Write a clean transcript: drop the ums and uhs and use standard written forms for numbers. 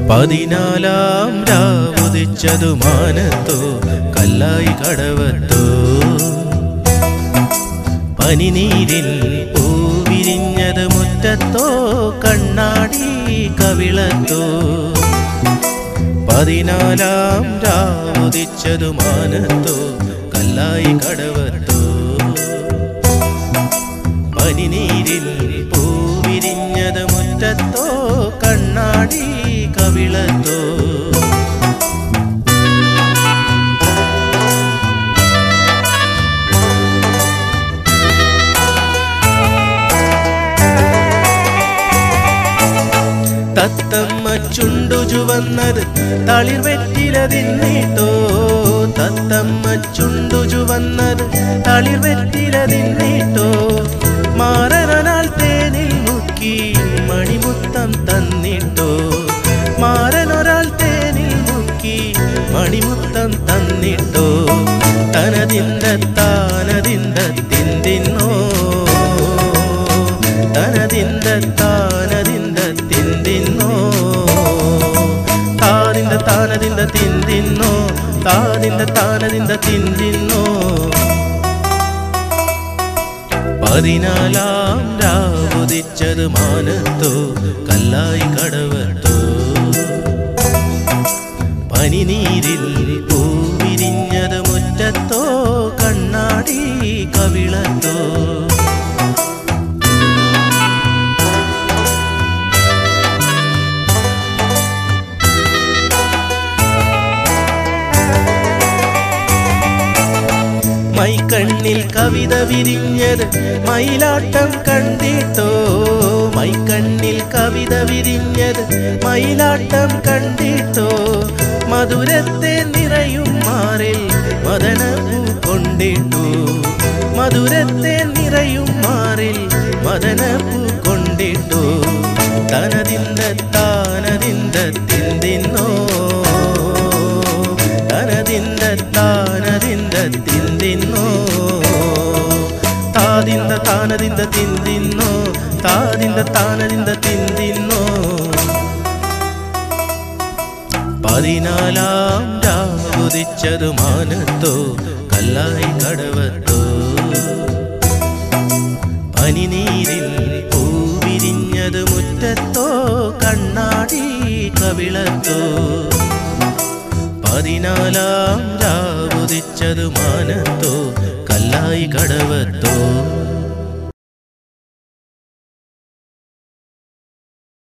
പതിനാലാം രാവുദിച്ചതു മാനത്തോ കല്ലായി കടവത്തോ പനിനീരിൽ പൂവിരിഞ്ഞത് മുറ്റത്തോ കണ്ണാടി കവിളത്തോ പതിനാലാം രാവുദിച്ചതു മാനത്തോ കല്ലായി കടവത്തോ പനിനീരിൽ പൂവിരിഞ്ഞത് മുറ്റത്തോ കണ്ണാടി കവിളത്തോ തത്തമ്മ ചുണ്ടു ചുവന്നത് തളിർ വെറ്റില തിന്നിട്ടോ തത്തമ്മ ചുണ്ടു ചുവന്നത് തളിർ വെറ്റില തിന്നിട്ടോ മാറനാൽ തേനിൽ മുക്കി മണിമുത്തം തന്നിട്ടോ മാറനൊരാൾ തേനിൽ മുക്കി മണിമുത്തം തന്നിട്ടോ തനതിന്ത താനതിന്ത തിന്തിന്നോ തനതിന്ത താനതിന്ത തിന്തിന്നോ താനിന്ത താനതിന്ത തിന്തിന്നോ താനിന്ത താനതിന്ത തിന്തിന്നോ പതിനാലാം രാവുദിച്ചത് മാനത്തോ കല്ലായി കടവത്തോ പനിനീരിൽ പൂവിരിഞ്ഞത് മുറ്റത്തോ കണ്ണാടി കവിളത്തോ മൈക്കണ്ണിൽ കവിത വിരിഞ്ഞത് മയിലാട്ടം കണ്ടിട്ടോ മൈക്കണ്ണിൽ കവിത വിരിഞ്ഞത് മയിലാട്ടം കണ്ടിട്ടോ മധുരത്തെ നിറയും മാറിൽ മദനപ്പൂ കൊണ്ടിട്ടു മധുരത്തെ നിറയും മാറിൽ മദനപ്പൂ കൊണ്ടിട്ടു തനതിന്ത താനതിന്ത തിന്തിന്നോ തനതിന്ത താനതിന്ത തിന്തിന്നോ താതിന്ത താനതിന്ത തിന്തിന്നോ താതിന്ത താനതിന്ത തിന്തിന്നോ പതിനാലാം രാവുദിച്ചതു മാനത്തോ കല്ലായി കടവത്തോ പനിനീരിൽ പൂവിരിഞ്ഞത് മുറ്റത്തോ കണ്ണാടി കവിളത്തോ പതിനാലാം രാവുദിച്ചതു മാനത്തോ കല്ലായി കടവത്തോ